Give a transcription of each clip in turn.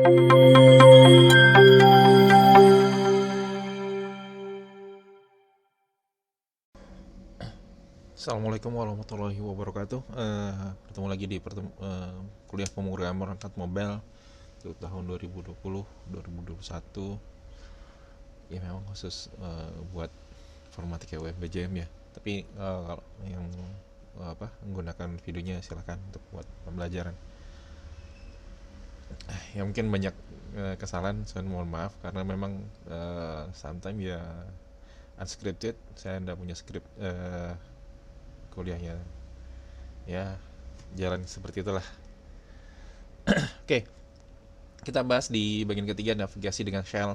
Assalamualaikum warahmatullahi wabarakatuh. Bertemu lagi di kuliah pemrograman perangkat mobile untuk tahun 2020-2021. Ya memang khusus buat informatika UMBJM ya. Tapi kalau yang menggunakan videonya silahkan untuk buat pembelajaran. Ya mungkin banyak kesalahan, saya mohon maaf karena memang sometimes ya unscripted. Saya tidak punya skrip kuliahnya. Ya jalan seperti itulah. Oke, kita bahas di bagian ketiga navigasi dengan shell.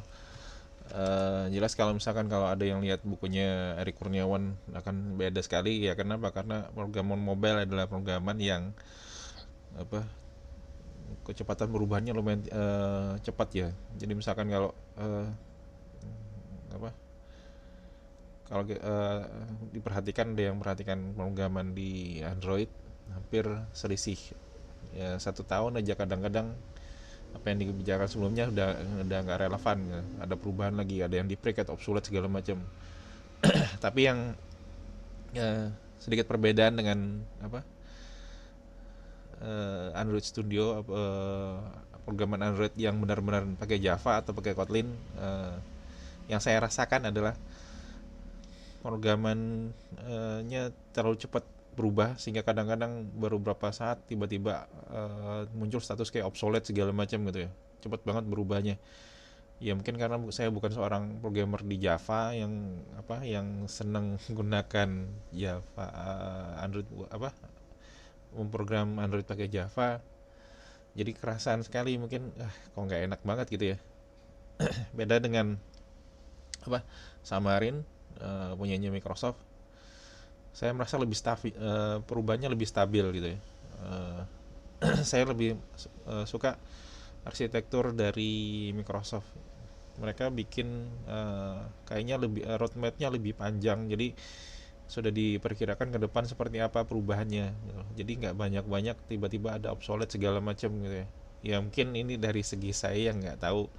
Jelas kalau misalkan kalau ada yang lihat bukunya Erik Kurniawan akan beda sekali ya. Kenapa? Karena programan mobile adalah programan yang apa kecepatan perubahannya lumayan cepat ya. Jadi misalkan kalau apa kalau diperhatikan, ada yang perhatikan programan di Android hampir selisih ya 1 tahun aja, kadang-kadang apa yang dibicarakan sebelumnya udah nggak relevan ya. Ada perubahan lagi, ada yang di break atau obsolete segala macam. Tapi yang sedikit perbedaan dengan Android Studio, programan Android yang benar-benar pakai Java atau pakai Kotlin, yang saya rasakan adalah programannya terlalu cepat berubah, sehingga kadang-kadang baru beberapa saat tiba-tiba muncul status kayak obsolete segala macam gitu ya. Cepat banget berubahnya. Ya mungkin karena saya bukan seorang programmer di Java yang senang menggunakan Java, Android memprogram Android pakai Java. Jadi kerasaan sekali mungkin kok nggak enak banget gitu ya. Beda dengan Xamarin, punyanya Microsoft. Saya merasa lebih stabil, perubahannya lebih stabil gitu ya. Saya lebih suka arsitektur dari Microsoft. Mereka bikin kayaknya lebih roadmapnya lebih panjang, jadi sudah diperkirakan ke depan seperti apa perubahannya gitu. Jadi nggak banyak-banyak tiba-tiba ada obsolete segala macam gitu ya. Ya mungkin ini dari segi saya yang nggak tahu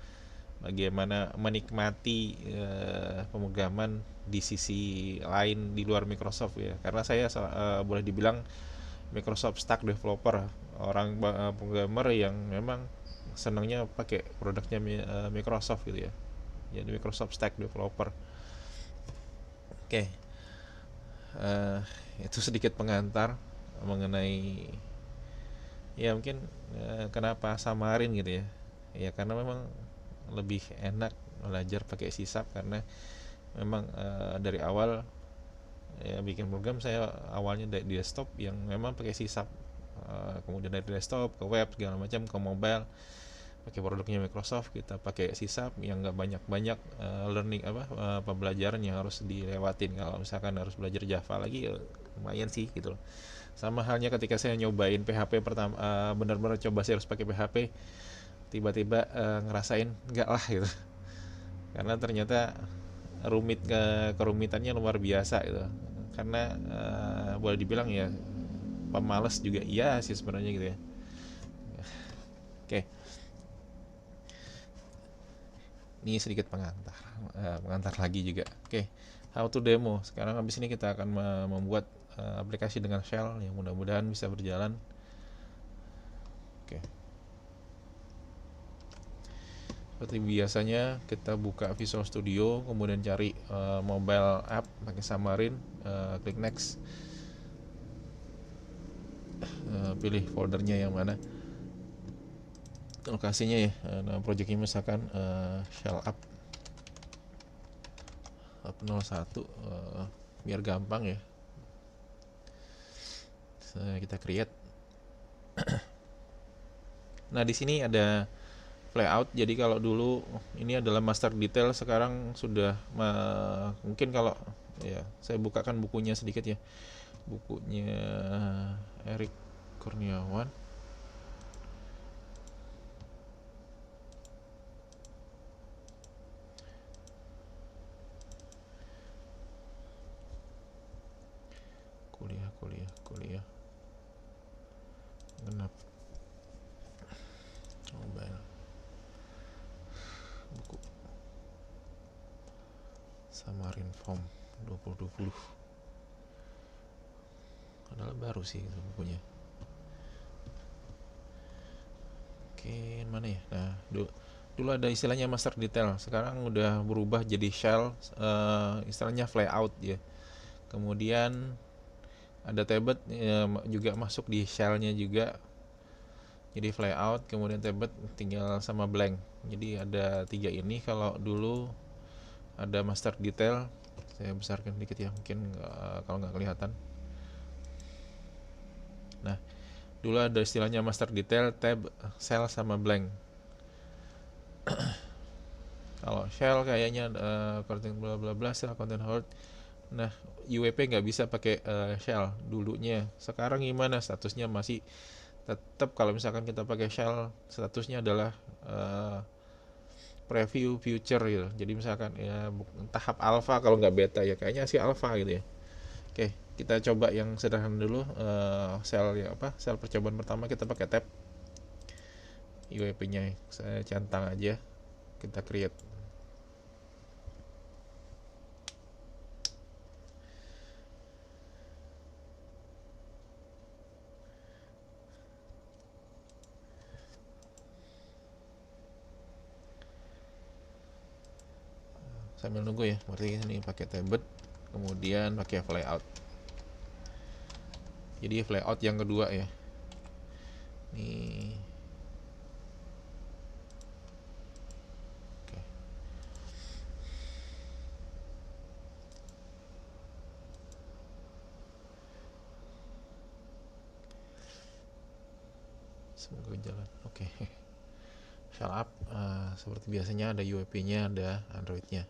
bagaimana menikmati pemrograman di sisi lain di luar Microsoft ya, karena saya boleh dibilang Microsoft Stack developer, orang programmer yang memang senangnya pakai produknya Microsoft gitu ya. Jadi Microsoft Stack developer. Oke, uh, itu sedikit pengantar mengenai ya mungkin kenapa Xamarin gitu ya. Ya karena memang lebih enak belajar pakai sisap, karena memang dari awal ya bikin program saya awalnya dari desktop yang memang pakai sisap. Kemudian dari desktop ke web segala macam ke mobile pakai produknya Microsoft, kita pakai sisap yang nggak banyak-banyak learning pembelajaran yang harus dilewatin. Kalau misalkan harus belajar Java lagi ya lumayan sih gitu loh. Sama halnya ketika saya nyobain PHP pertama, benar-benar coba saya harus pakai PHP, tiba-tiba ngerasain enggak lah gitu, karena ternyata kerumitannya luar biasa gitu. Karena boleh dibilang ya pemalas juga iya sih sebenarnya gitu ya. Oke, ini sedikit pengantar lagi juga. Oke, how to demo. Sekarang habis ini kita akan membuat aplikasi dengan shell yang mudah-mudahan bisa berjalan. Oke, seperti biasanya kita buka Visual Studio, kemudian cari mobile app pakai Xamarin, klik next, pilih foldernya yang mana, lokasinya ya, nama projectnya misalkan shell app 01, biar gampang ya. Kita create. Nah di sini ada layout. Jadi kalau dulu ini adalah master detail, sekarang sudah mungkin kalau ya saya bukakan bukunya sedikit ya, bukunya Erik Kurniawan. Kuliah genap mobile. Samarinform 2020 adalah baru sih itu bukunya. Oke, mana ya? Nah, dulu ada istilahnya master detail, sekarang udah berubah jadi shell, istilahnya flyout ya. Kemudian ada tebet ya, juga masuk di shellnya juga, jadi flyout, kemudian tebet tinggal sama blank. Jadi ada tiga ini. Kalau dulu ada master detail, saya besarkan dikit ya, mungkin kalau nggak kelihatan. Nah, dulu ada istilahnya master detail, tab, shell sama blank. Kalau shell kayaknya content bla bla bla, shell content hold. Nah, UWP nggak bisa pakai shell dulunya. Sekarang gimana statusnya? Masih tetap kalau misalkan kita pakai shell, statusnya adalah preview future gitu. Jadi misalkan ya tahap alpha, kalau nggak beta ya kayaknya sih alpha gitu ya. Oke, kita coba yang sederhana dulu. Shell ya apa? Shell percobaan pertama kita pakai tab. UWP-nya saya centang aja. Kita create. Sambil nunggu ya, berarti ini pakai tebet, kemudian pakai flyout. Jadi flyout yang kedua ya. Nih. Oke. Semoga jalan. Oke. Shell up, seperti biasanya ada UWP-nya, ada Android-nya.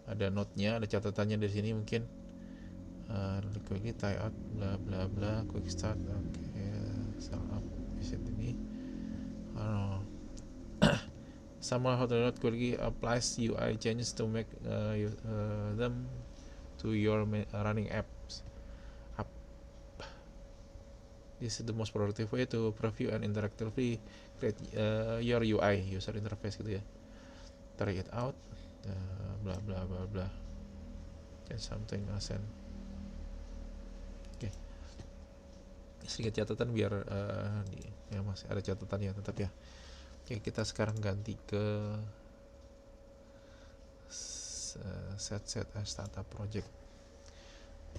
Ada note-nya, ada catatannya dari sini mungkin. Quickly tie out, bla bla bla, quick start. Oke, shell up, visit ini. Someone how to not quickly applies UI changes to make them to your running apps. This is the most productive way to preview and interactively create your UI, user interface gitu ya. Try it out, bla bla bla bla. Can something ascend. Oke. Sedikit catatan biar ya masih ada catatan ya tetap ya. Oke, kita sekarang ganti ke set as startup project.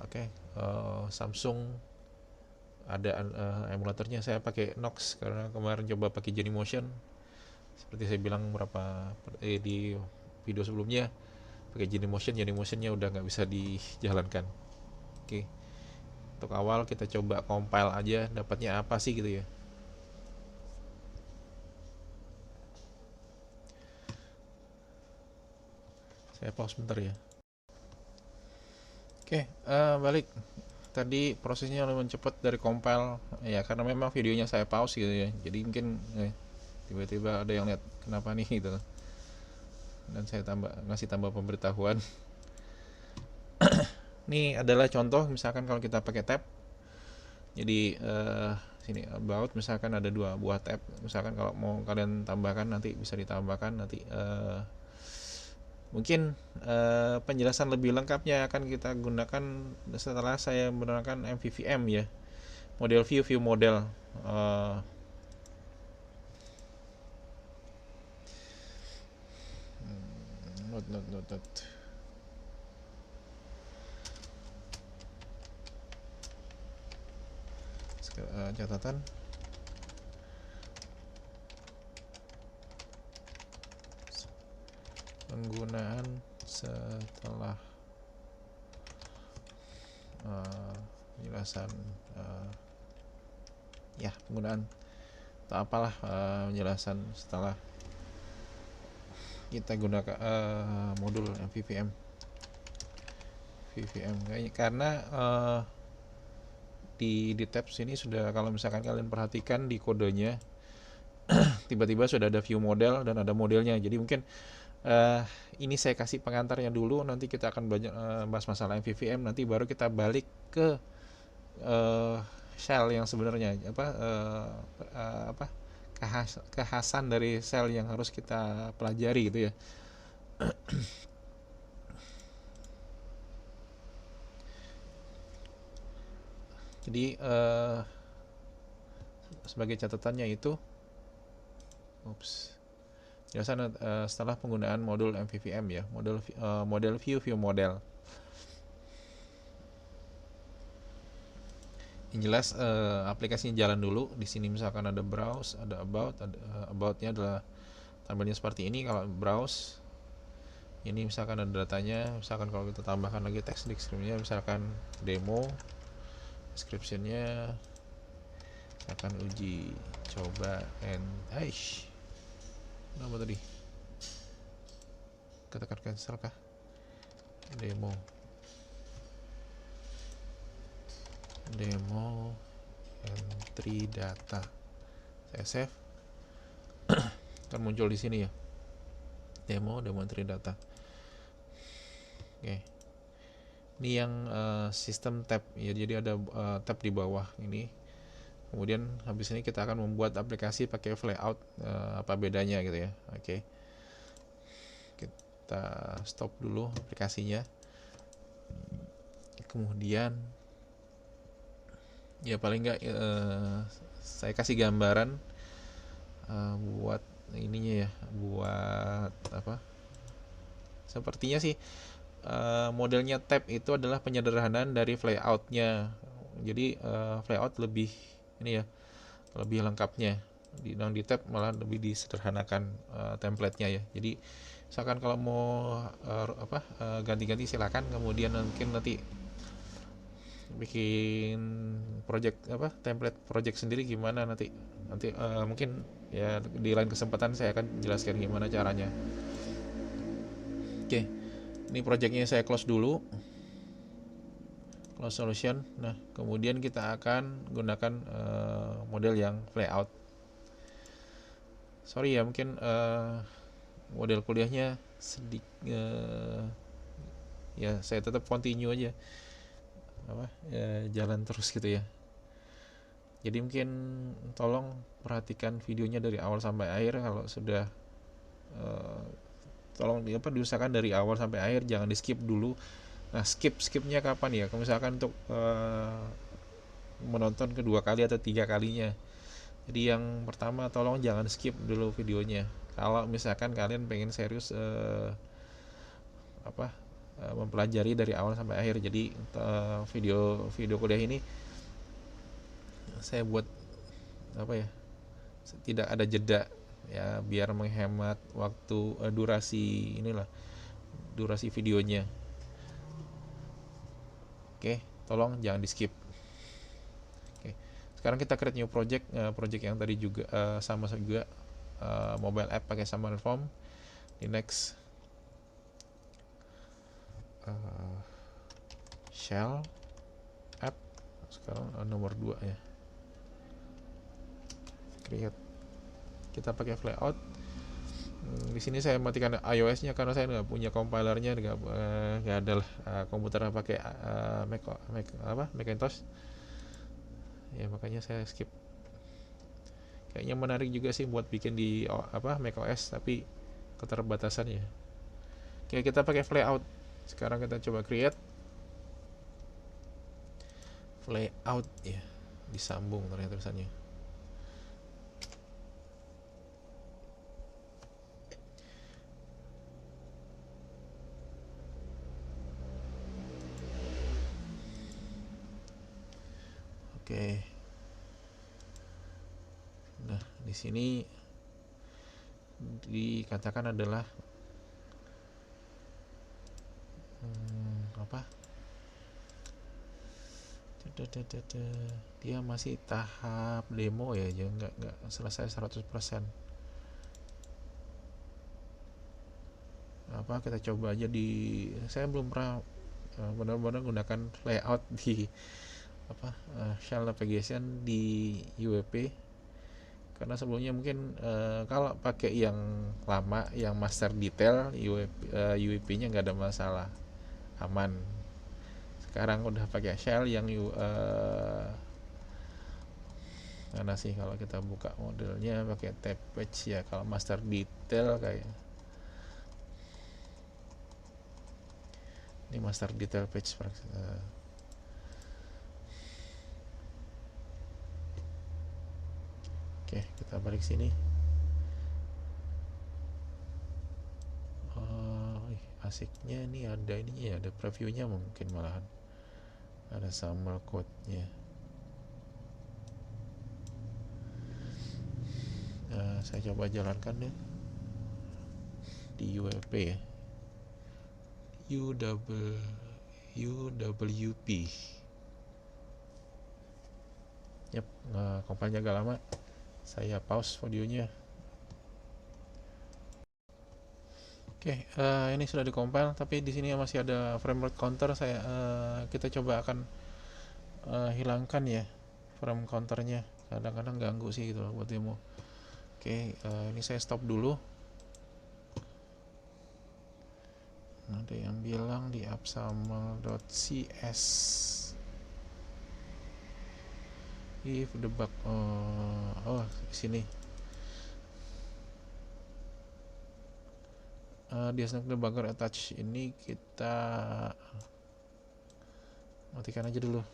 Oke, Samsung ada emulatornya. Saya pakai Knox karena kemarin coba pakai Genymotion. Seperti saya bilang di video sebelumnya, pakai Genymotionnya udah nggak bisa dijalankan. Oke, untuk awal kita coba compile aja, dapatnya apa sih gitu ya. Saya pause sebentar ya. Oke, balik. Tadi prosesnya lebih cepat dari compile ya, karena memang videonya saya pause gitu ya. Jadi mungkin tiba-tiba ada yang lihat kenapa nih gitu. Dan saya ngasih tambah pemberitahuan. Ini adalah contoh misalkan kalau kita pakai tab. Jadi sini about misalkan ada 2 buah tab. Misalkan kalau mau kalian tambahkan nanti bisa ditambahkan nanti. Mungkin penjelasan lebih lengkapnya akan kita gunakan setelah saya menggunakan MVVM ya, model view model. Not. Catatan. Penggunaan setelah penjelasan ya penggunaan atau apalah penjelasan setelah kita gunakan modul MVVM karena di tab sini sudah, kalau misalkan kalian perhatikan di kodenya tiba-tiba sudah ada view model dan ada modelnya. Jadi mungkin ini saya kasih pengantarnya dulu, nanti kita akan bahas masalah MVVM, nanti baru kita balik ke shell yang sebenarnya kekhasan dari shell yang harus kita pelajari gitu ya. Jadi sebagai catatannya itu, biasanya setelah penggunaan modul MVVM ya, model view model. Yang jelas aplikasinya jalan dulu. Di sini misalkan ada browse, ada about-nya adalah tampilnya seperti ini. Kalau browse, ini misalkan ada datanya. Misalkan kalau kita tambahkan lagi teks description-nya, misalkan demo, description-nya misalkan uji coba apa tadi? Katakan cancel kah? Demo entry data. Saya save. Akan muncul di sini ya. Demo entry data. Oke. Ini yang sistem tab ya, jadi ada tab di bawah ini. Kemudian habis ini kita akan membuat aplikasi pakai flyout, apa bedanya gitu ya. Oke. Kita stop dulu aplikasinya. Kemudian ya paling nggak saya kasih gambaran buat ininya ya, buat apa? Sepertinya sih modelnya tab itu adalah penyederhanaan dari flyout-nya. Jadi flyout lebih ini ya, lebih lengkapnya. Di tab malah lebih disederhanakan template-nya ya. Jadi misalkan kalau mau ganti-ganti silakan, kemudian mungkin nanti bikin template project sendiri gimana nanti mungkin ya di lain kesempatan saya akan jelaskan gimana caranya. Oke. Ini projectnya saya close dulu, close solution. Nah, kemudian kita akan gunakan model yang flyout. Sorry ya, mungkin model kuliahnya sedikit ya saya tetap continue aja, jalan terus gitu ya. Jadi mungkin tolong perhatikan videonya dari awal sampai akhir. Kalau sudah tolong diusahakan dari awal sampai akhir, jangan di skip dulu. Nah, skipnya kapan ya? Kalau misalkan untuk menonton kedua kali atau 3 kalinya. Jadi yang pertama tolong jangan skip dulu videonya. Kalau misalkan kalian pengen serius mempelajari dari awal sampai akhir. Jadi video kuliah ini saya buat tidak ada jeda ya, biar menghemat waktu durasi videonya. Oke, tolong jangan di skip. Oke, sekarang kita create new project. Project yang tadi juga sama juga, mobile app pakai Xamarin Form. Di next, shell app. Sekarang nomor 2 ya. Create. Kita pakai flyout. Di sini saya matikan iOS-nya karena saya nggak punya compilernya, nggak ada lah komputer pakai Macintosh ya, makanya saya skip. Kayaknya menarik juga sih buat bikin di macOS, tapi keterbatasan ya. Oke, kita pakai flyout. Sekarang kita coba create flyout ya, disambung ternyata tulisannya. Oke. Nah, di sini dikatakan adalah dia masih tahap demo ya, nggak selesai 100%. Kita coba aja saya belum pernah benar-benar gunakan layout di shell navigation di UWP, karena sebelumnya mungkin kalau pakai yang lama yang master detail UWP-nya nggak ada masalah, aman. Sekarang udah pakai shell yang mana sih kalau kita buka modelnya pakai tab page ya, kalau master detail kayak Ini master detail page. Oke, kita balik sini. Asiknya ini ada ininya ya, ada previewnya mungkin malahan. Ada summer code-nya. Saya coba jalankan deh di UWP ya. UWP. Yap, compile-nya agak lama. Saya pause videonya. Oke, ini sudah di-compile, tapi di sini masih ada frame rate counter. Kita coba akan hilangkan ya frame counternya. Kadang-kadang ganggu sih gitu loh buat demo. Oke, ini saya stop dulu. Ada yang bilang di absaml.cs if the bug sini di debugger attach ini kita matikan aja dulu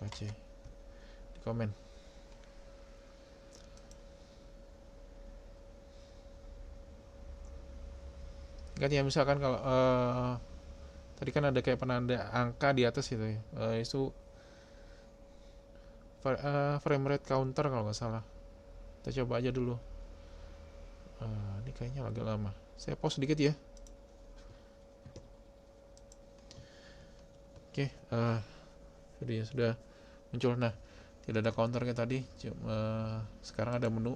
aja di komen. Kan ya misalkan kalau tadi kan ada kayak penanda angka di atas gitu ya, itu frame rate counter kalau nggak salah. Kita coba aja dulu. Ini kayaknya agak lama. Saya pause sedikit ya. Oke, videonya sudah muncul. Nah, tidak ada counternya tadi. Sekarang ada menu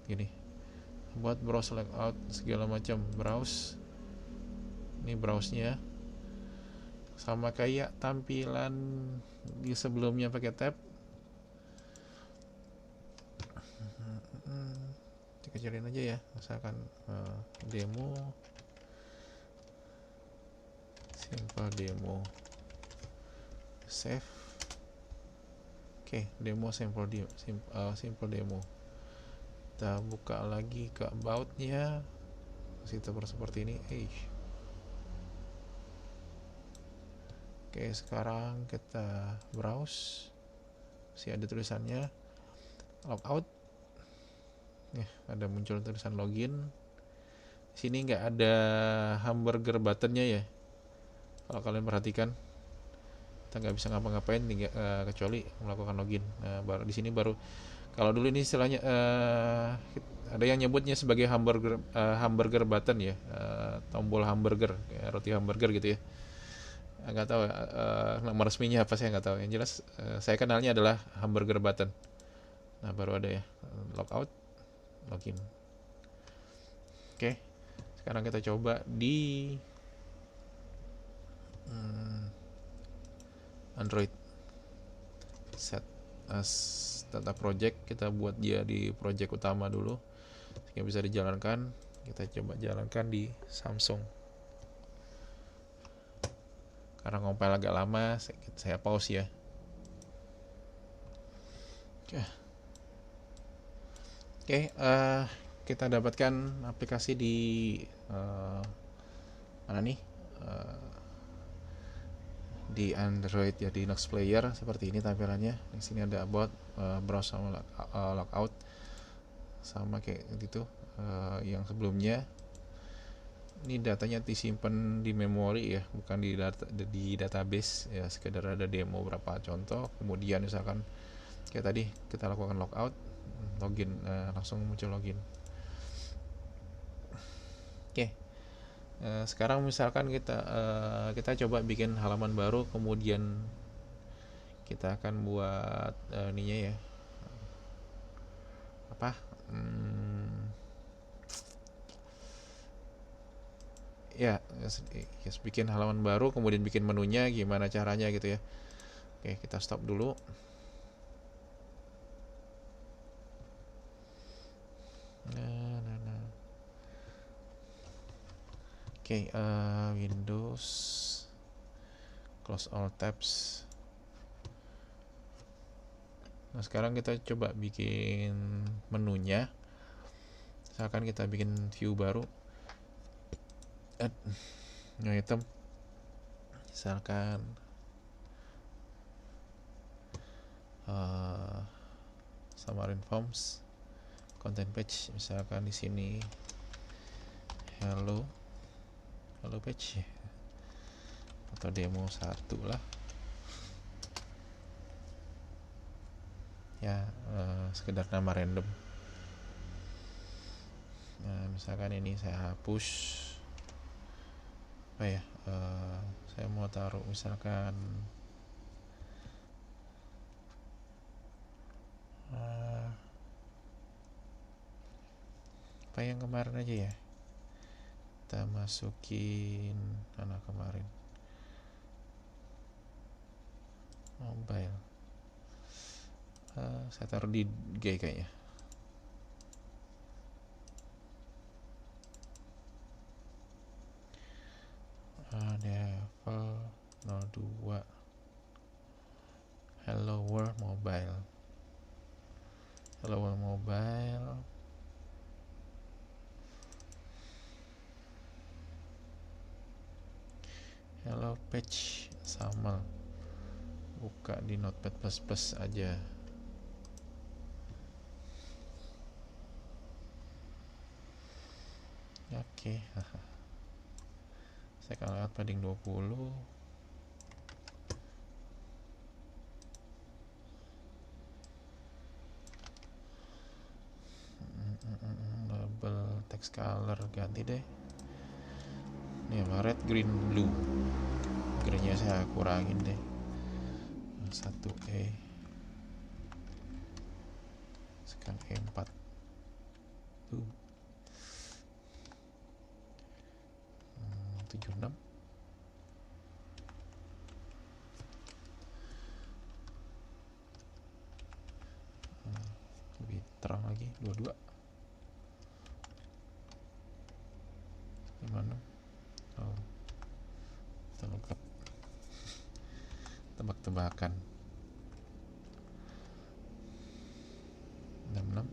gini. Buat browse layout segala macam, browse. Ini browse-nya. Sama kayak tampilan di sebelumnya pakai tab. Kecilin aja ya, misalkan demo, simple demo, save. Oke, demo simple demo. Kita buka lagi ke about-nya, situ seperti ini. Oke, sekarang kita browse. Masih ada tulisannya logout. Ada muncul tulisan login. Sini nggak ada hamburger buttonnya ya. Kalau kalian perhatikan, kita nggak bisa ngapa-ngapain kecuali melakukan login. Nah, baru di sini baru. Kalau dulu ini istilahnya ada yang nyebutnya sebagai hamburger button ya, tombol hamburger, roti hamburger gitu ya. Nggak tahu nama resminya apa, saya nggak tahu. Yang jelas saya kenalnya adalah hamburger button. Nah, baru ada ya logout, login. Oke, sekarang kita coba di Android. Set as data project, kita buat dia di project utama dulu sehingga bisa dijalankan. Kita coba jalankan di Samsung. Karena compile agak lama, saya pause ya. Oke, kita dapatkan aplikasi di mana nih? Di Android ya, di Linux Player seperti ini tampilannya. Di sini ada about, browse sama logout, sama kayak gitu yang sebelumnya. Ini datanya disimpan di memori ya, bukan di database ya, sekedar ada demo berapa contoh. Kemudian misalkan kayak tadi kita lakukan logout, login, langsung muncul login. Oke. Sekarang misalkan kita coba bikin halaman baru, kemudian kita akan buat ininya ya, apa, ya bikin halaman baru, kemudian bikin menunya, gimana caranya gitu ya. Oke, kita stop dulu. Oke, Windows, close all tabs. Nah, sekarang kita coba bikin menunya. Misalkan kita bikin view baru, item, misalkan Xamarin Forms content page, misalkan di sini hello page atau demo 1 lah ya, sekedar nama random. Nah, misalkan ini saya hapus apa ya, saya mau taruh misalkan apa yang kemarin aja ya, kita masukin anak kemarin mobile, saya taruh di G kayaknya. Level 02 Hello World Mobile. Hello page sama, buka di Notepad++ aja. Oke. Saya akan lihat padding 20. Label text color ganti deh. Ini sama red, green, blue. Greennya saya kurangin deh. 1E. Sekarang E4. Tuh. 76. Lebih terang lagi, 22. 56. Oh, tebak-tebakan. 66.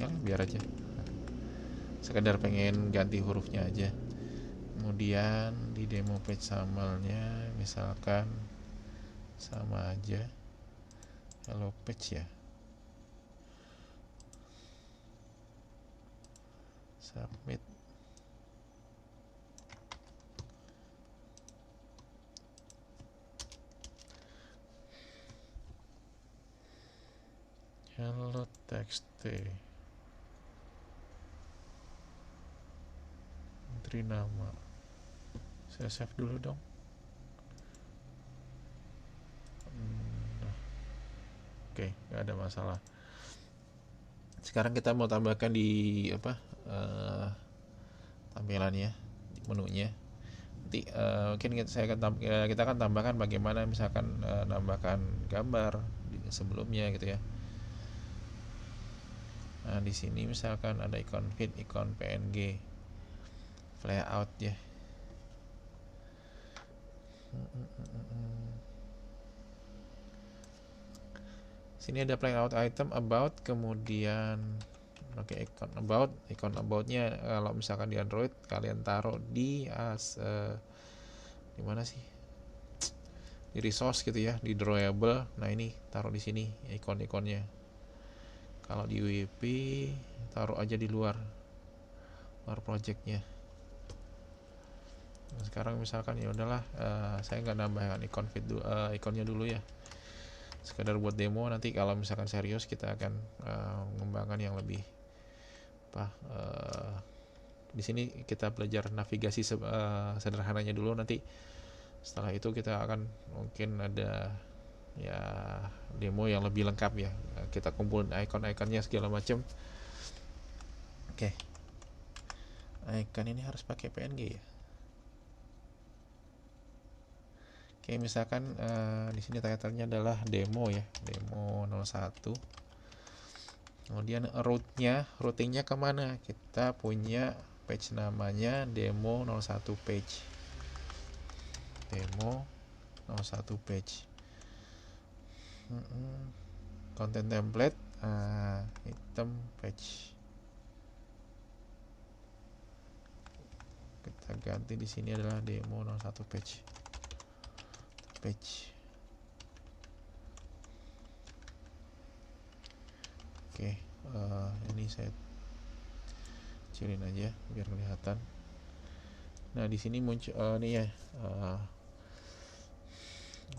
Ya biar aja, sekedar pengen ganti hurufnya aja. Kemudian di demo page sampelnya misalkan sama aja hello page ya, submit. Hello text, entry nama, saya save dulu dong. Oke, nggak ada masalah. Sekarang kita mau tambahkan di apa, tampilannya, di menunya. Nanti mungkin kita akan tambahkan bagaimana misalkan nambahkan gambar sebelumnya gitu ya. Nah, di sini misalkan ada ikon feed, ikon PNG, layout ya. Sini ada layout item, about, kemudian pakai ikon about-nya kalau misalkan di Android kalian taruh di di mana sih? Di resource gitu ya, di drawable. Nah, ini taruh di sini ikon-ikonnya. Kalau di WP taruh aja di luar projectnya. Nah, sekarang misalkan ya udahlah, saya nggak nambahkan ikon feed ikonnya dulu ya, sekedar buat demo. Nanti kalau misalkan serius kita akan mengembangkan yang lebih apa, di sini kita belajar navigasi sederhananya dulu. Nanti setelah itu kita akan mungkin ada ya demo yang lebih lengkap ya, kita kumpulin icon-iconnya segala macam. Oke. Icon ini harus pakai PNG ya. Oke, misalkan di sini title-nya adalah demo ya, demo 01. Kemudian routingnya kemana? Kita punya page namanya demo 01 page. Demo 01 page. Content template, item page. Kita kita ganti di sini adalah demo 01 page. Oke, ini saya kecilin aja biar kelihatan. Nah di sini muncul nih ya,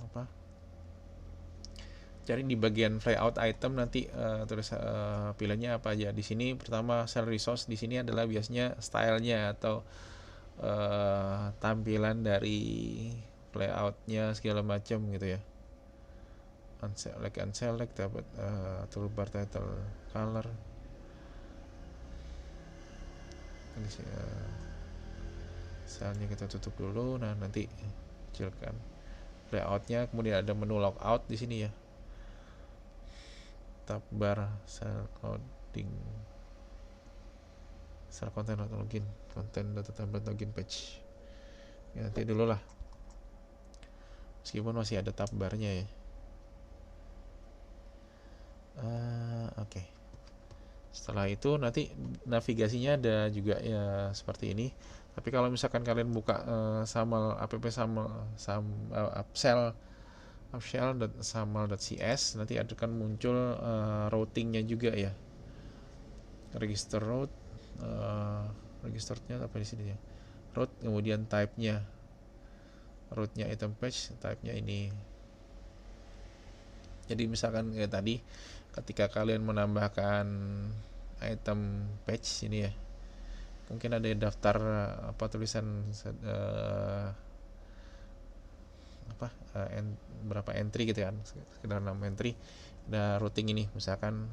apa? Cari di bagian flyout item nanti tulis pilihannya apa aja. Di sini pertama cell resource, di sini adalah biasanya stylenya atau tampilan dari layoutnya segala macam gitu ya. Unselect dapat toolbar title color. Ini selnya kita tutup dulu. Nah nanti kecilkan layoutnya. Kemudian ada menu logout di sini ya. Tab bar cell coding, cell content atau login, content data template login page. Ya, nanti dulu lah. Meskipun masih ada tab barnya ya. Oke. Setelah itu nanti navigasinya ada juga ya seperti ini. Tapi kalau misalkan kalian buka SAML app SAML.cs nanti akan muncul routingnya juga ya. Register route, registernya apa di sini ya? Route, kemudian type-nya, route-nya item page, type-nya ini. Jadi misalkan kayak tadi, ketika kalian menambahkan item page ini ya, mungkin ada daftar apa tulisan berapa entry gitu kan, sekitar 6 entry. Nah routing ini misalkan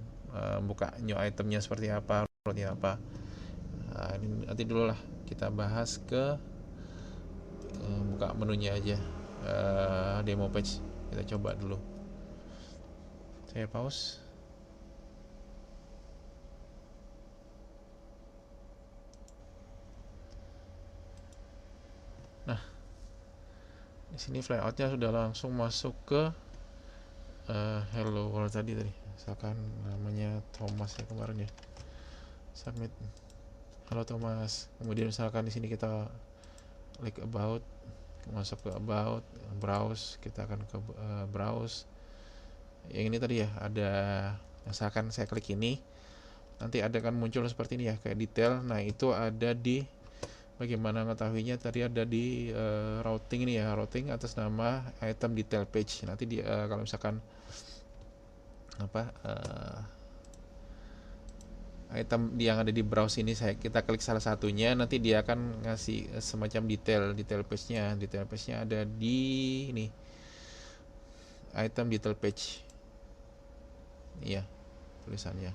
buka new itemnya seperti apa, route-nya apa. Ini nanti dulu lah kita bahas ke buka menunya aja, demo page kita coba dulu. Saya pause. Nah di sini flyoutnya sudah langsung masuk ke hello world tadi. Misalkan namanya Thomas ya kemarin ya, submit. Halo Thomas. Kemudian misalkan di sini kita klik about, masuk ke about, browse, kita akan ke browse. Yang ini tadi ya, ada misalkan saya klik ini, nanti ada kan muncul seperti ini ya, kayak detail. Nah itu ada di bagaimana mengetahuinya, tadi ada di routing ini ya, routing atas nama item detail page. Nanti di kalau misalkan item yang ada di browse ini kita klik salah satunya, nanti dia akan ngasih semacam detail page-nya. Detail page-nya ada di ini, item detail page. Iya, tulisannya.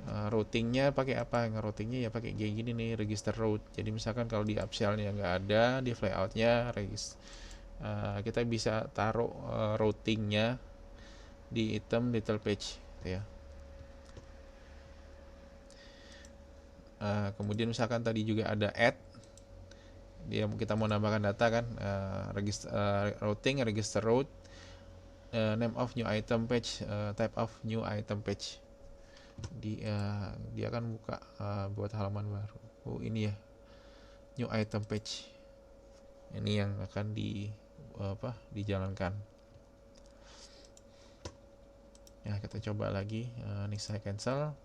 Routingnya pakai apa? Routingnya ya pakai kayak gini nih, register route. Jadi misalkan kalau di upsell-nya nggak ada, di flyout-nya kita bisa taruh routingnya di item detail page gitu ya. Kemudian misalkan tadi juga ada add, kita mau nambahkan data kan, routing, register route, name of new item page, type of new item page. Dia akan buka buat halaman baru. Ini ya, new item page. Ini yang akan dijalankan. Ya kita coba lagi. Ini saya cancel.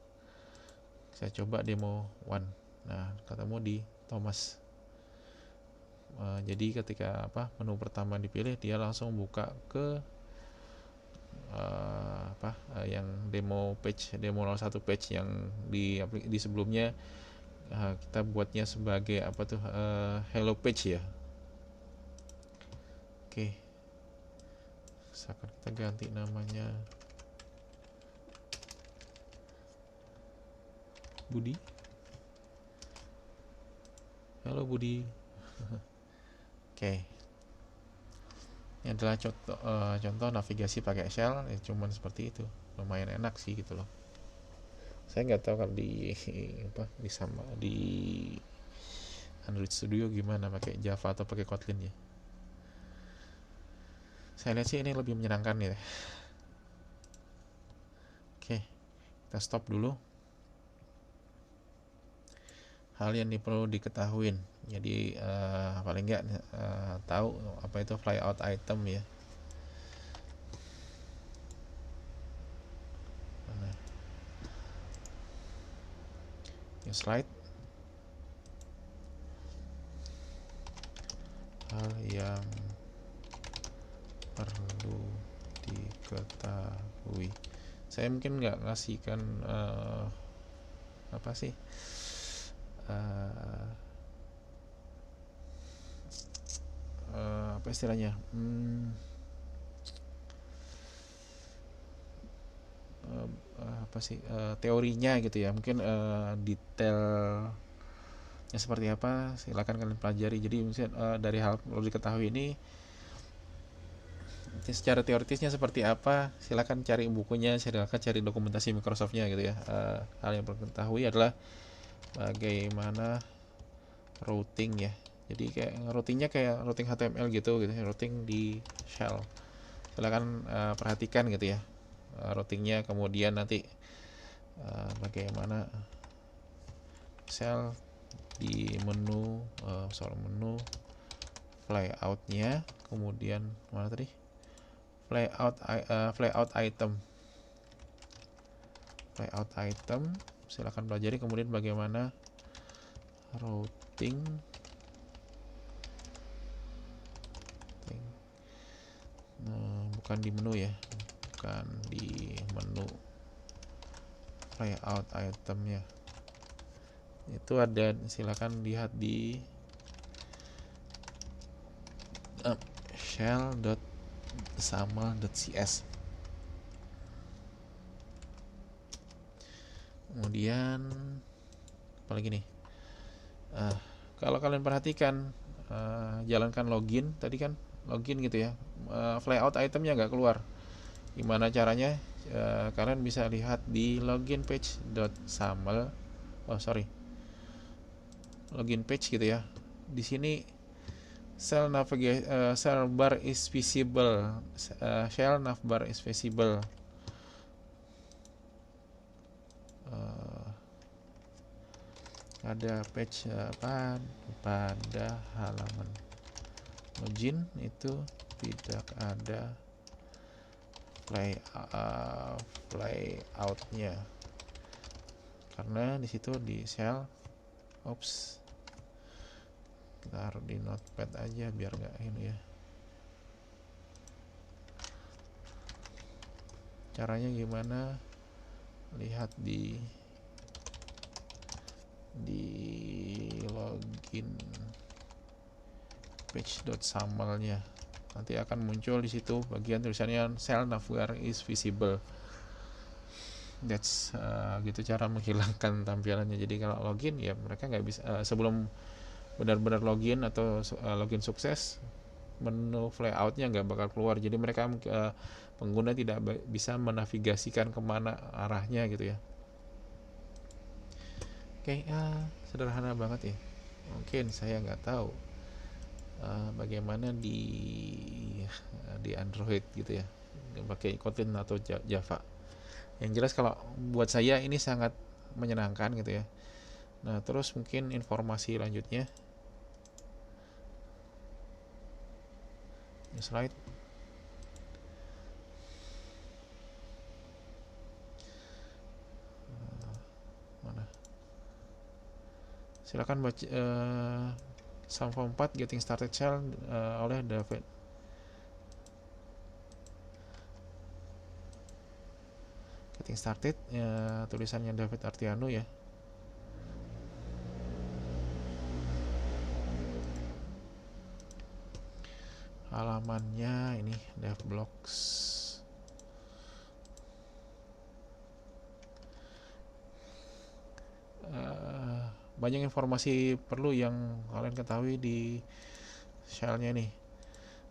Saya coba demo 1. Nah ketemu di Thomas. Jadi ketika menu pertama dipilih, dia langsung buka ke yang demo page, demo 01 page yang di sebelumnya kita buatnya sebagai hello page ya. Oke. Misalkan kita ganti namanya Budi. Halo Budi. Oke. Ini adalah contoh navigasi pakai shell, cuman seperti itu. Lumayan enak sih gitu loh. Saya nggak tahu kalau di Android Studio gimana, pakai Java atau pakai Kotlin ya. Saya lihat sih ini lebih menyenangkan ya. Oke, kita stop dulu. hal yang perlu diketahui. Jadi paling nggak tahu apa itu flyout item ya. New slide. Hal yang perlu diketahui. Saya mungkin nggak ngasihkan apa sih apa istilahnya, apa sih teorinya gitu ya, mungkin detailnya seperti apa silakan kalian pelajari. Jadi misalnya dari hal perlu diketahui ini secara teoritisnya seperti apa, silakan cari bukunya, silakan cari dokumentasi Microsoftnya gitu ya. Hal yang perlu diketahui adalah bagaimana routing ya. Jadi kayak routingnya kayak routing HTML gitu routing di shell. Silakan perhatikan gitu ya routingnya, kemudian nanti bagaimana shell di menu menu flyoutnya, kemudian mana tadi flyout item silakan pelajari, kemudian bagaimana routing bukan di menu ya, bukan di menu flyout itemnya itu ada, silakan lihat di shell.xaml.cs. Kemudian apalagi nih, kalau kalian perhatikan jalankan login tadi kan, login gitu ya, flyout itemnya nggak keluar. Gimana caranya? Kalian bisa lihat di login page.xaml, login page gitu ya. Di sini shell bar is visible, shell navbar is visible. Ada page pada halaman login itu tidak ada layoutnya karena di situ di shell kita taruh di notepad aja biar nggak ini ya. Caranya gimana? Lihat di login page.xaml-nya, nanti akan muncul di situ bagian tulisannya shell navbar is visible. That's gitu cara menghilangkan tampilannya. Jadi kalau login ya mereka nggak bisa sebelum benar-benar login atau login sukses, menu flyoutnya nggak bakal keluar. Jadi mereka pengguna tidak bisa menavigasikan kemana arahnya gitu ya. Oke, sederhana banget ya. Mungkin saya nggak tahu bagaimana di Android gitu ya, pakai Kotlin atau Java. Yang jelas kalau buat saya ini sangat menyenangkan gitu ya. Nah, terus mungkin informasi lanjutnya. Ini slide. Mana? Silakan baca SAM Form 4 Getting Started Shell oleh David. Getting Started tulisannya David Artiano ya. Halamannya ini DevBlocks. Banyak informasi perlu yang kalian ketahui di shellnya nih.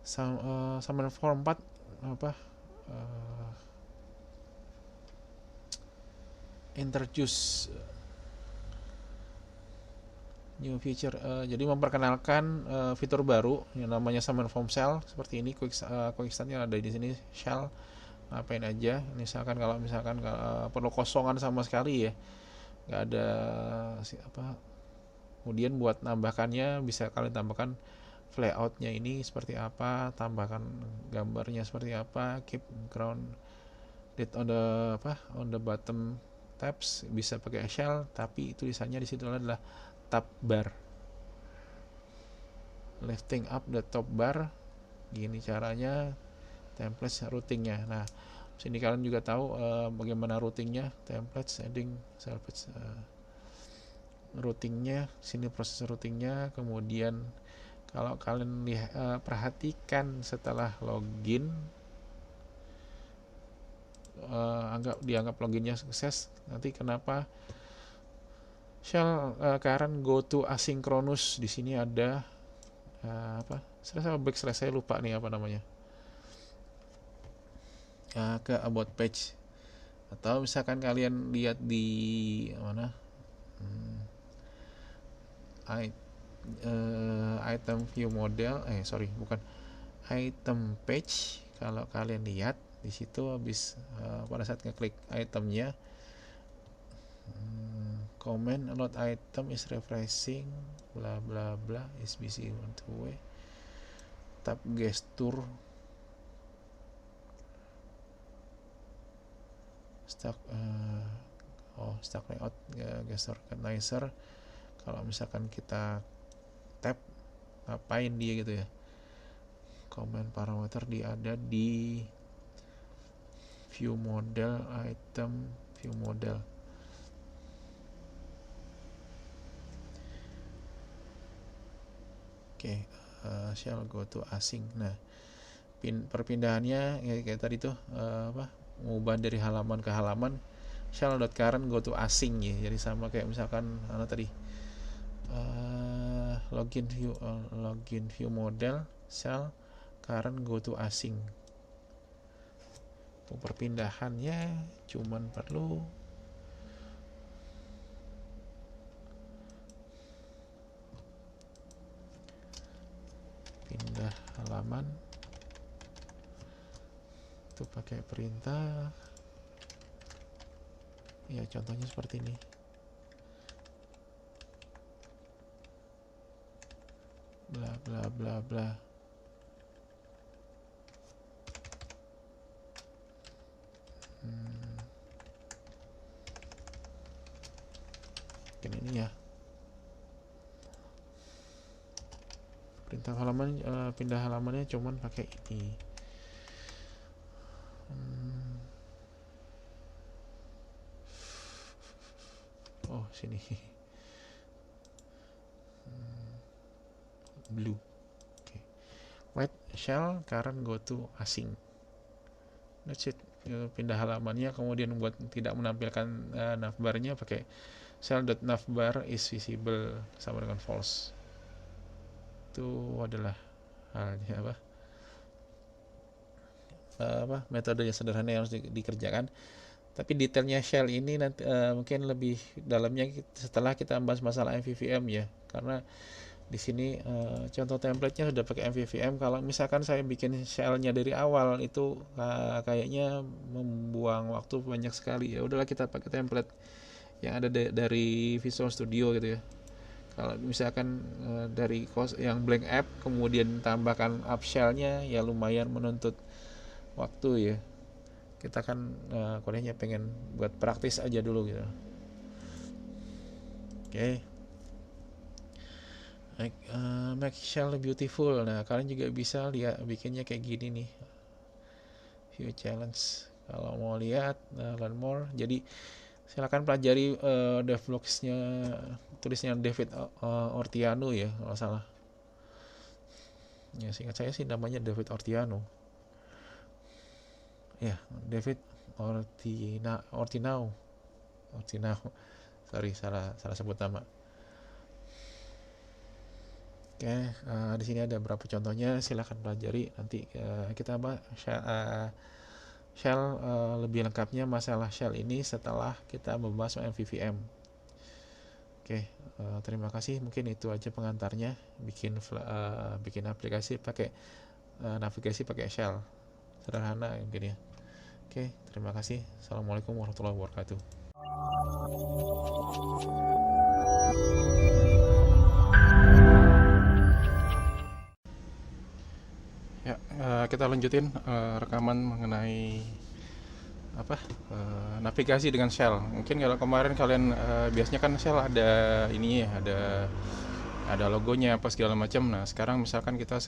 Summon Form 4 apa? Introduce new feature, jadi memperkenalkan fitur baru yang namanya summon form shell seperti ini. Quick startnya ada di sini, shell ngapain aja. Misalkan kalau perlu kosongan sama sekali ya, nggak ada Kemudian buat nambahkannya bisa kalian tambahkan layoutnya ini seperti apa, tambahkan gambarnya seperti apa, keep ground date on the bottom tabs, bisa pakai shell, tapi tulisannya di situ adalah tab bar. Lifting up the top bar, gini caranya templates routingnya. Nah, sini kalian juga tahu bagaimana routingnya, templates, heading, salvage, routingnya, sini proses routingnya. Kemudian kalau kalian perhatikan setelah login, dianggap loginnya sukses. Nanti kenapa shell current go to asynchronous, di sini ada saya lupa nih apa namanya, ke about page. Atau misalkan kalian lihat di mana, item view model, bukan item page. Kalau kalian lihat di situ habis pada saat ngeklik itemnya, comment load item is refreshing bla bla bla is busy on the way, tab gesture stack layout, gesture organizer. Kalau misalkan kita tab, ngapain dia gitu ya, comment parameter dia ada di view model, item view model. Oke, shall go to async. Nah, perpindahannya kayak tadi tuh, mengubah dari halaman ke halaman, shell.current go to async ya. Jadi sama kayak misalkan tadi login view model, shell current go to async. Untuk perpindahannya cuman perlu pindah halaman itu pakai perintah ya, contohnya seperti ini. Bla bla bla bla. Mungkin ini ya. Perintah halaman, pindah halamannya cuman pakai ini. Oh, sini. Blue. Okay. White shell current go to async. That's it. Pindah halamannya, kemudian buat tidak menampilkan navbarnya pakai shell.navbar is visible sama dengan false. Itu adalah halnya metode yang sederhana yang harus dikerjakan. Tapi detailnya shell ini nanti mungkin lebih dalamnya setelah kita bahas masalah MVVM ya, karena di sini contoh template-nya sudah pakai MVVM. Kalau misalkan saya bikin shell-nya dari awal itu kayaknya membuang waktu banyak sekali. Ya udahlah, kita pakai template yang ada dari Visual Studio gitu ya. Kalau misalkan dari yang blank app kemudian tambahkan app shell-nya, ya lumayan menuntut waktu ya. Kita kan kodenya pengen buat praktis aja dulu gitu. Oke. Make shell beautiful. Nah, kalian juga bisa lihat bikinnya kayak gini nih. View challenge. Kalau mau lihat learn more, jadi silakan pelajari devlogs-nya, tulisnya David Ortiano ya, kalau salah. Ya, singkat saya sih namanya David Ortiano. Ya, David Ortinau. Sorry, salah sebut nama. Oke, di sini ada beberapa contohnya, silahkan pelajari. Nanti kita bahas shell lebih lengkapnya masalah shell ini setelah kita membahas MVVM. Oke, terima kasih. Mungkin itu aja pengantarnya. Bikin aplikasi pakai navigasi pakai shell, sederhana mungkin ya. Oke, terima kasih. Assalamualaikum warahmatullahi wabarakatuh. kita lanjutin rekaman mengenai apa navigasi dengan Shell. Mungkin kalau kemarin kalian biasanya kan Shell ada ini ya, ada logonya apa segala macam. Nah sekarang misalkan kita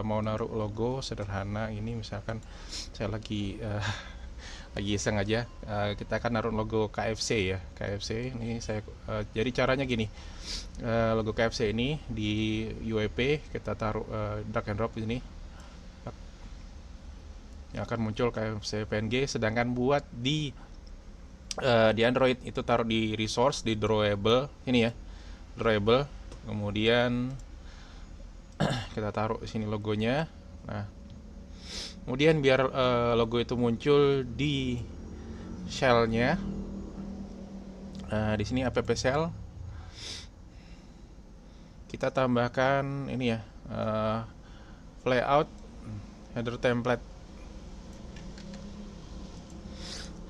mau naruh logo sederhana ini, misalkan saya lagi lagi iseng aja, kita akan naruh logo KFC ya, KFC ini saya jadi caranya gini, logo KFC ini di UWP kita taruh drag and drop di sini, yang akan muncul KFC PNG. Sedangkan buat di Android itu taruh di resource, di drawable ini ya, drawable, kemudian kita taruh di sini logonya. Nah kemudian biar logo itu muncul di shell-nya, di sini app shell kita tambahkan ini ya, layout header template.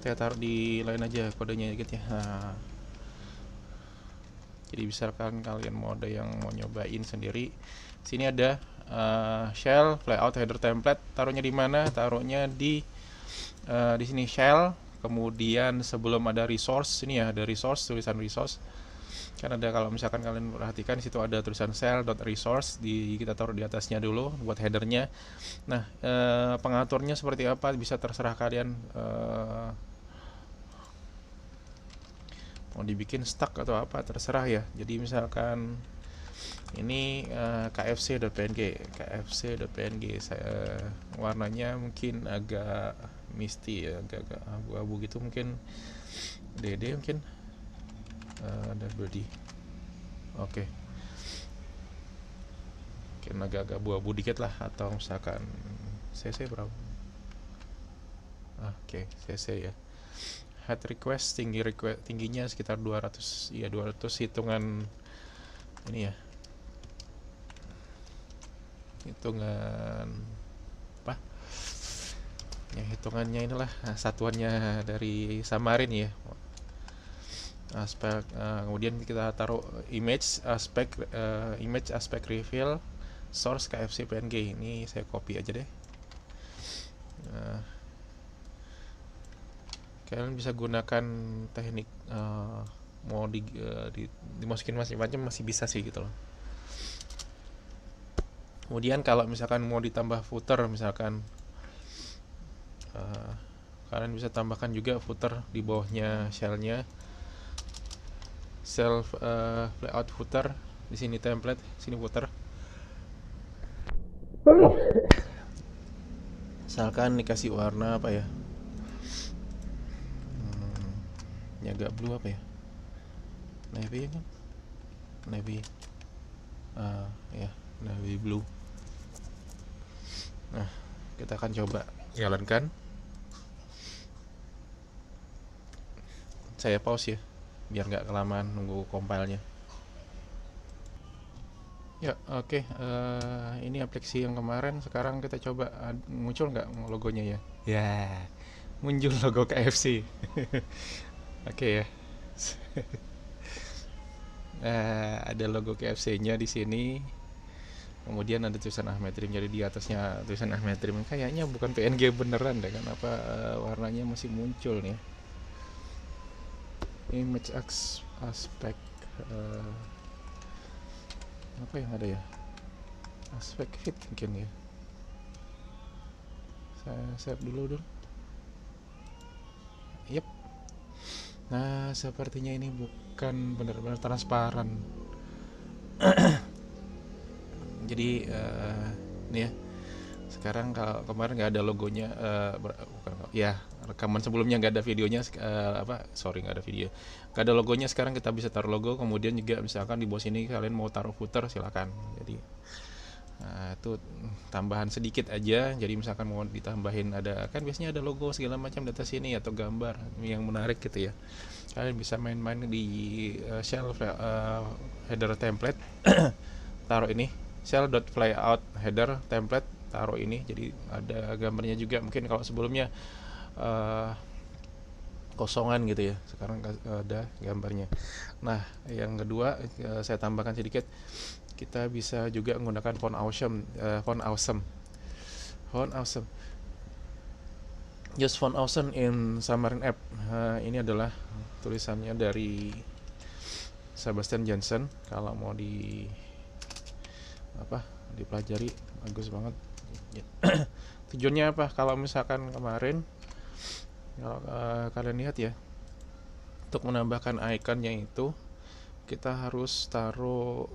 Saya taruh di lain aja kodenya gitu ya. Nah, jadi misalkan kalian mau ada yang mau nyobain sendiri, sini ada shell layout header template. Taruhnya di mana? Taruhnya di sini shell. Kemudian sebelum ada resource, ini ya ada resource, tulisan resource. Kan ada, kalau misalkan kalian perhatikan di situ ada tulisan shell.resource, kita taruh di atasnya dulu buat headernya. Nah pengaturnya seperti apa bisa terserah kalian, mau dibikin stuck atau apa terserah ya. Jadi misalkan ini kfc.png saya warnanya mungkin agak misty ya, agak abu-abu gitu, mungkin DD mungkin WD. Oke. Mungkin agak abu-abu dikit lah, atau misalkan CC berapa? Oke, CC ya. Head request tingginya sekitar 200 ya, 200 hitungan ini ya, hitungan apa ya, hitungannya inilah satuannya dari Xamarin ya, aspek. Kemudian kita taruh image aspect reveal source KFC PNG. Ini saya copy aja deh. Kalian bisa gunakan teknik mau dimasukin macam-macam, masih bisa sih gitu loh. Kemudian kalau misalkan mau ditambah footer, misalkan kalian bisa tambahkan juga footer di bawahnya shellnya, self layout footer. Di sini template, sini footer. Misalkan dikasih warna apa ya, ini agak blue, apa ya, navy kan, navy ya, navy blue. Nah kita akan coba jalankan. Saya pause ya biar nggak kelamaan nunggu compile-nya. Ya oke. Ini aplikasi yang kemarin, sekarang kita coba muncul nggak logonya ya. Ya muncul logo KFC. Oke ya. Ada logo KFC-nya di sini. Kemudian ada tulisan Ahmad Dream. Jadi di atasnya tulisan Ahmad Dream. Kayaknya bukan PNG beneran deh, kenapa warnanya masih muncul nih. Image aspect apa yang ada ya? Aspect fit mungkin ya. Saya save dulu. Yep. Nah sepertinya ini bukan benar-benar transparan. Jadi ini ya, sekarang kalau kemarin nggak ada logonya, bukan ya, rekaman sebelumnya nggak ada videonya, nggak ada video, nggak ada logonya. Sekarang kita bisa taruh logo. Kemudian juga misalkan di bawah sini kalian mau taruh footer, silakan. Jadi itu tambahan sedikit aja. Jadi misalkan mau ditambahin, ada kan biasanya ada logo segala macam di atas sini atau gambar yang menarik gitu ya, kalian bisa main-main di shell header template. Taruh ini shell.layout header template, taruh ini, jadi ada gambarnya juga. Mungkin kalau sebelumnya kosongan gitu ya, sekarang ada gambarnya. Nah yang kedua, saya tambahkan sedikit, kita bisa juga menggunakan font awesome. Font awesome. Use font awesome in Xamarin App. Ini adalah tulisannya dari Sebastian Jansen. Kalau mau dipelajari, bagus banget. Tujuannya apa? Kalau misalkan kemarin, kalau kalian lihat ya, untuk menambahkan ikonnya itu kita harus taruh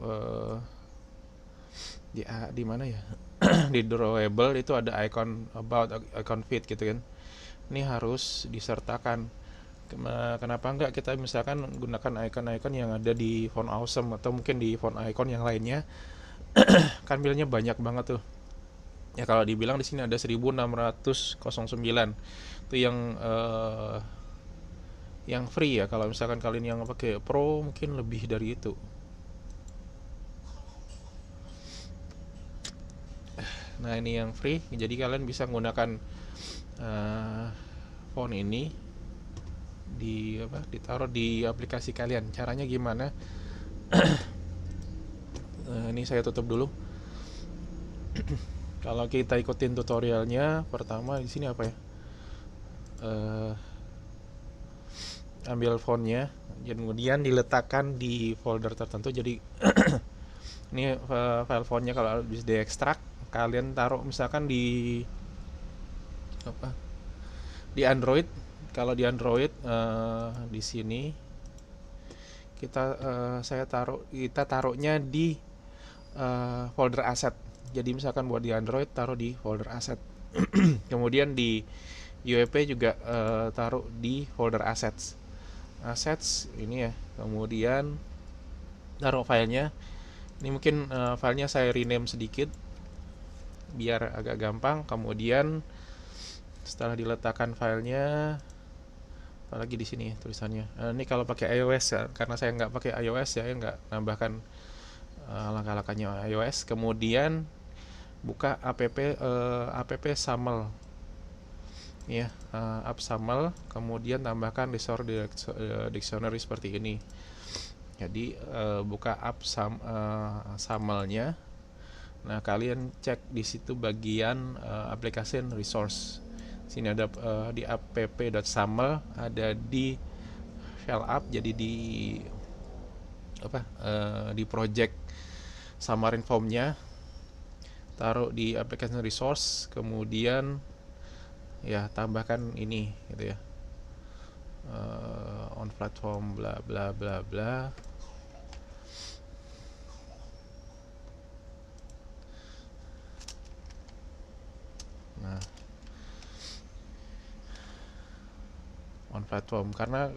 di mana ya? Di drawable itu ada icon about, icon feed gitu kan. Ini harus disertakan. Kenapa enggak kita misalkan gunakan icon-icon yang ada di font awesome atau mungkin di font icon yang lainnya, kan bilangnya banyak banget tuh. Ya kalau dibilang di sini ada 1609. Itu yang free ya. Kalau misalkan kalian yang pakai pro mungkin lebih dari itu. Nah, ini yang free. Jadi kalian bisa menggunakan font ini ditaruh di aplikasi kalian. Caranya gimana? Ini saya tutup dulu. Kalau kita ikutin tutorialnya, pertama di sini apa ya? Ambil fontnya, kemudian diletakkan di folder tertentu. Jadi ini file fontnya kalau bisa diekstrak, kalian taruh misalkan di Android. Kalau di Android di sini kita taruhnya di folder asset. Jadi misalkan buat di Android taruh di folder asset. Kemudian di UEP juga taruh di folder assets ini ya. Kemudian taruh filenya. Ini mungkin filenya saya rename sedikit biar agak gampang. Kemudian setelah diletakkan filenya, apalagi di sini tulisannya. Ini kalau pakai iOS ya, karena saya nggak pakai iOS ya, nggak nambahkan langkah-langkahnya iOS. Kemudian buka app XAML ya, app XAML, kemudian tambahkan resource dictionary seperti ini. Jadi buka app XAML-nya. Nah, kalian cek di situ bagian application resource. Sini ada di app.xaml, ada di file app, jadi di project Xamarin Form-nya taruh di application resource, kemudian ya tambahkan ini gitu ya, on platform bla bla bla bla. Nah, on platform, karena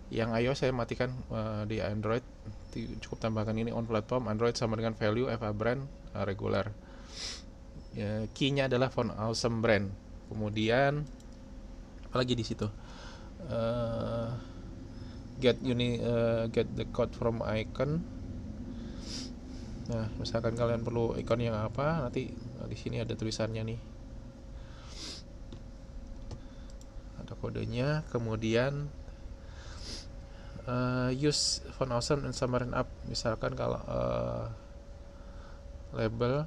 yang iOS saya matikan, di Android cukup tambahkan ini on platform. Android sama dengan value FA brand regular. Key-nya adalah font awesome brand. Kemudian apalagi di situ, get the code from icon. Nah, misalkan kalian perlu icon yang apa, nanti di sini ada tulisannya nih, ada kodenya. Kemudian use font awesome in Xamarin App. Misalkan kalau label.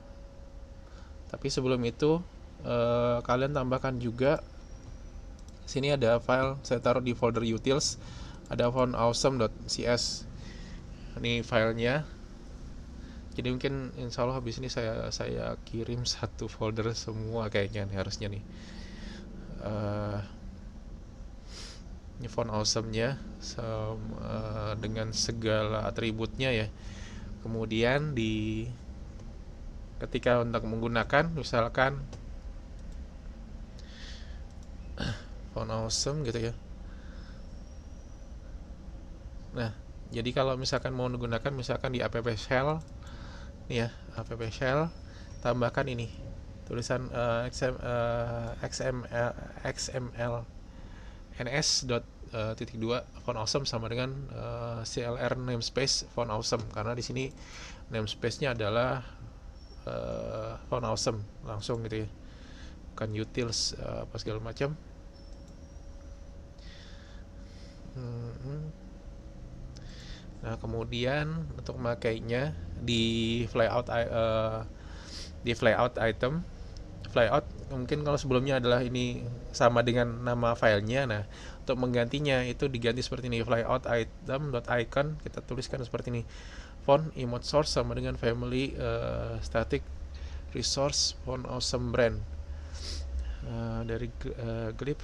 Tapi sebelum itu kalian tambahkan juga sini ada file, saya taruh di folder utils, ada font awesome.cs. Ini filenya. Jadi mungkin insya Allah habis ini saya kirim satu folder semua kayaknya nih, harusnya nih. Ini font awesome-nya dengan segala atributnya ya. Kemudian ketika untuk menggunakan misalkan font awesome gitu ya. Nah, jadi kalau misalkan mau menggunakan misalkan di app shell nih ya, app shell, tambahkan ini tulisan XML ns.2 font awesome sama dengan CLR namespace font awesome, karena di sini namespace-nya adalah font awesome langsung gitu ya, bukan utils apa segala macam. Nah, kemudian untuk memakainya di flyout item, flyout. Mungkin kalau sebelumnya adalah ini sama dengan nama filenya. Nah, untuk menggantinya itu diganti seperti ini, flyout item.icon, kita tuliskan seperti ini. Font emote source sama dengan family static resource font awesome brand. Dari Glib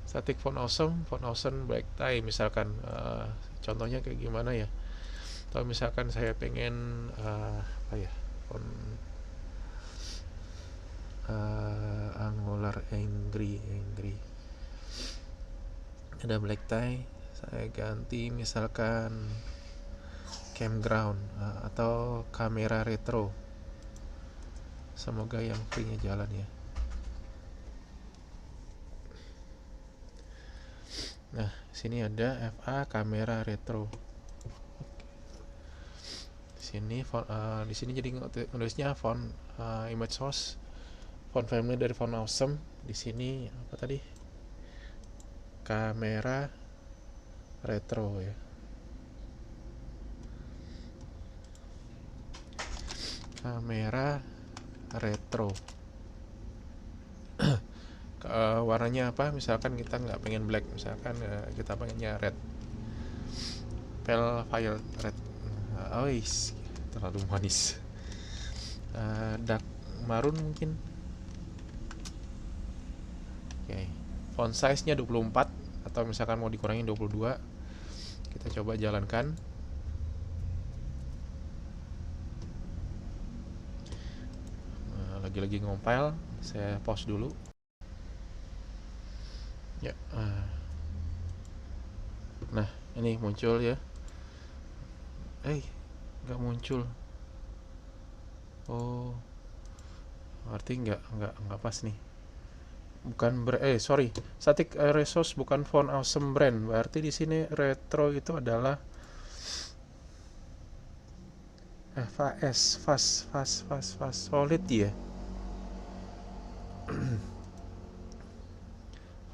static font awesome black tie misalkan. Contohnya kayak gimana ya, atau misalkan saya pengen apa ya, font Angular angry ada black tie, saya ganti misalkan campground atau kamera retro. Semoga yang free-nya jalan ya. Nah, sini ada FA kamera retro. Di sini jadi nulisnya font image source, font family dari font awesome. Di sini apa tadi? Kamera retro ya. Kamera retro. Warnanya apa? Misalkan kita nggak pengen black, misalkan kita pengennya red. File red. Terlalu manis. Dark maroon mungkin. Oke. Font size-nya 24 atau misalkan mau dikurangin 22. Kita coba jalankan. Lagi-lagi ngompil, saya pause dulu. Ya. Nah, ini muncul ya. Nggak muncul. Oh, berarti nggak pas nih. Bukan sorry, static resource bukan font awesome brand. Berarti di sini retro itu adalah FAS fast solid ya.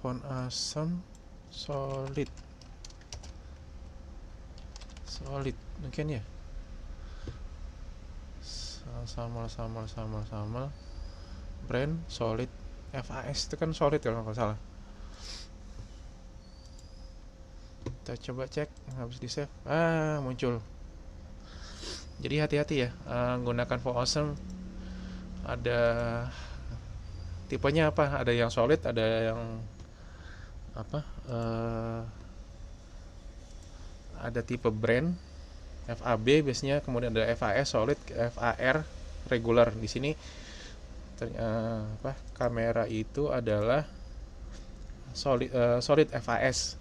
Font awesome solid mungkin ya. Sama brand solid FAS itu kan solid kalau nggak salah. Kita coba cek, habis di save muncul. Jadi hati-hati ya menggunakan font awesome. Ada tipenya apa, ada yang solid, ada yang apa, ada tipe brand FAB biasanya, kemudian ada FAS solid, FAR regular. Di sini kamera itu adalah solid FAS.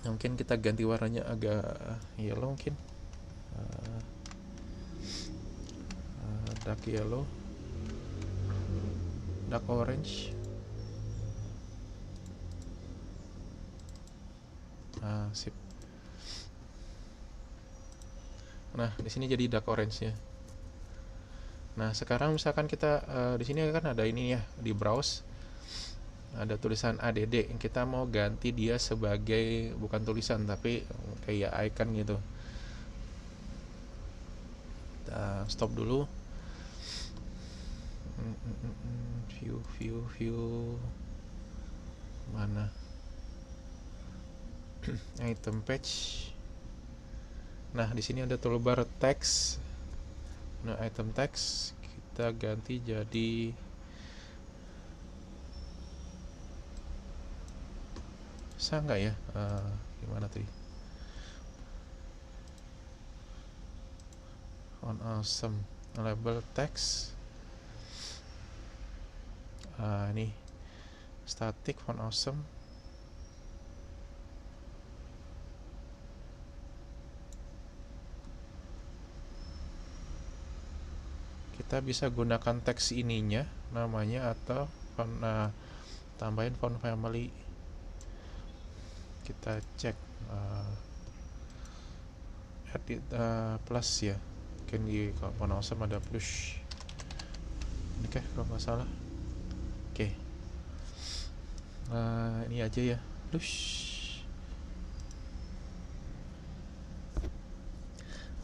Mungkin kita ganti warnanya agak yellow mungkin, dark yellow, dark orange. Sip. Nah, di sini jadi dark orange ya. Nah, sekarang misalkan kita di sini kan ada ini ya, di browse ada tulisan ADD. Kita mau ganti dia sebagai bukan tulisan tapi kayak icon gitu. Kita stop dulu. View mana? Item page. Nah, di sini ada toolbar text. Nah, item text kita ganti jadi bisa nggak ya? Gimana tadi? On awesome label text. Ini static font awesome. Kita bisa gunakan teks ininya namanya, atau tambahin font family. Kita cek edit plus ya, mungkin di font awesome ada plus ini kalau nggak salah. Oke. Ini aja ya, plus.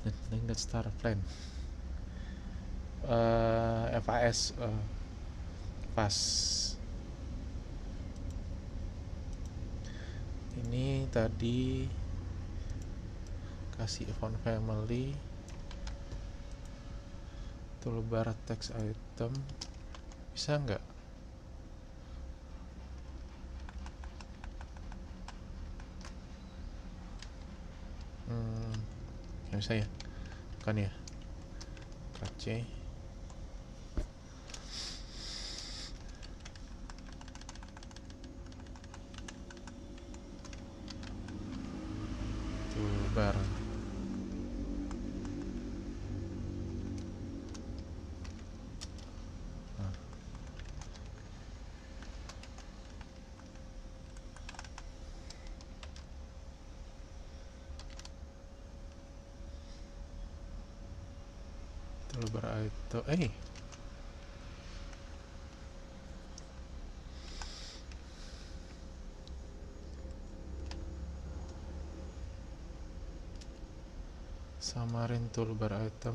Then let's start a plan. FAS pas ini tadi kasih font family, toolbar text item, bisa nggak? Nggak bisa ya, kan ya, C. Toolbar. Toolbar item, samarin toolbar item,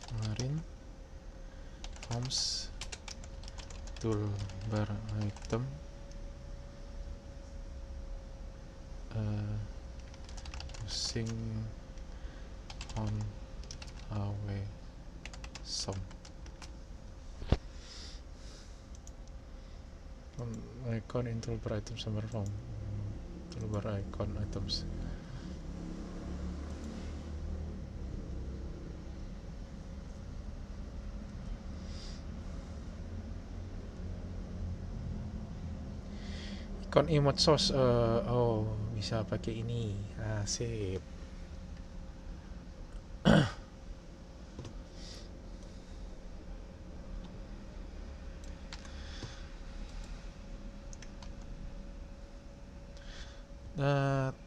samarin forms toolbar item, using on away some icon in toolbar item summary form, toolbar icon items. Icon emote source, oh bisa pakai ini, sip.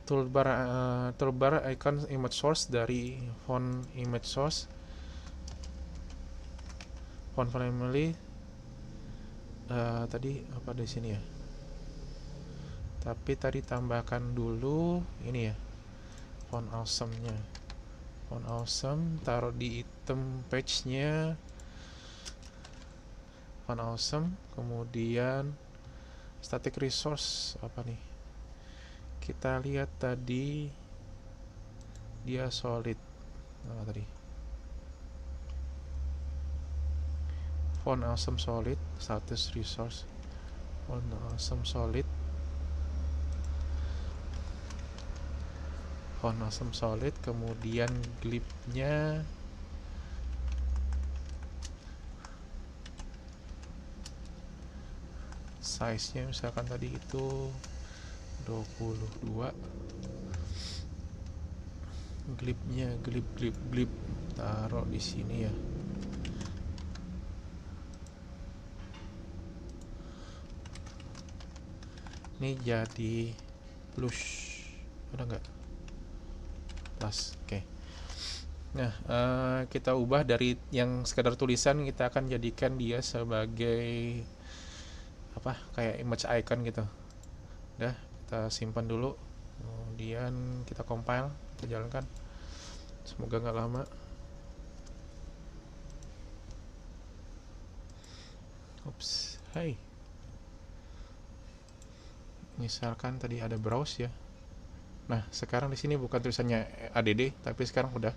Toolbar icon image source dari font image source, font family, tadi apa di sini ya, tapi tadi tambahkan dulu ini ya, font awesome-nya, font awesome taruh di item page-nya, font awesome, kemudian static resource apa nih, kita lihat tadi dia solid, tadi font awesome solid, status resource font awesome solid, font awesome solid, kemudian glibnya size nya misalkan tadi itu 22, glibnya glib taruh di sini ya. Ini jadi plus, ada nggak? Plus, oke. Nah, kita ubah dari yang sekedar tulisan, kita akan jadikan dia sebagai apa? Kayak image icon gitu. Udah, kita simpan dulu. Kemudian kita compile, kita jalankan. Semoga nggak lama. Ups, hai. Misalkan tadi ada browse ya. Nah, sekarang di sini bukan tulisannya add, tapi sekarang udah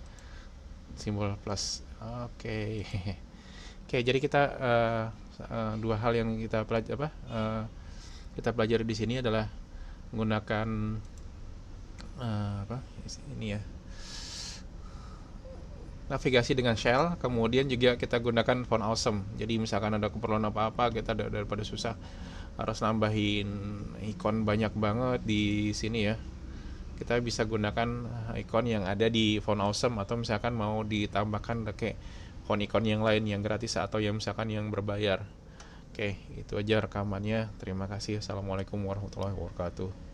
simbol plus. Oke. Oke, jadi kita dua hal yang kita kita pelajari di sini adalah menggunakan ini ya, navigasi dengan shell, kemudian juga kita gunakan font awesome. Jadi misalkan ada keperluan apa-apa, kita daripada susah harus nambahin ikon banyak banget di sini ya, kita bisa gunakan ikon yang ada di font awesome, atau misalkan mau ditambahkan pakai font ikon yang lain yang gratis atau yang misalkan yang berbayar. Oke, itu aja rekamannya. Terima kasih. Assalamualaikum warahmatullahi wabarakatuh.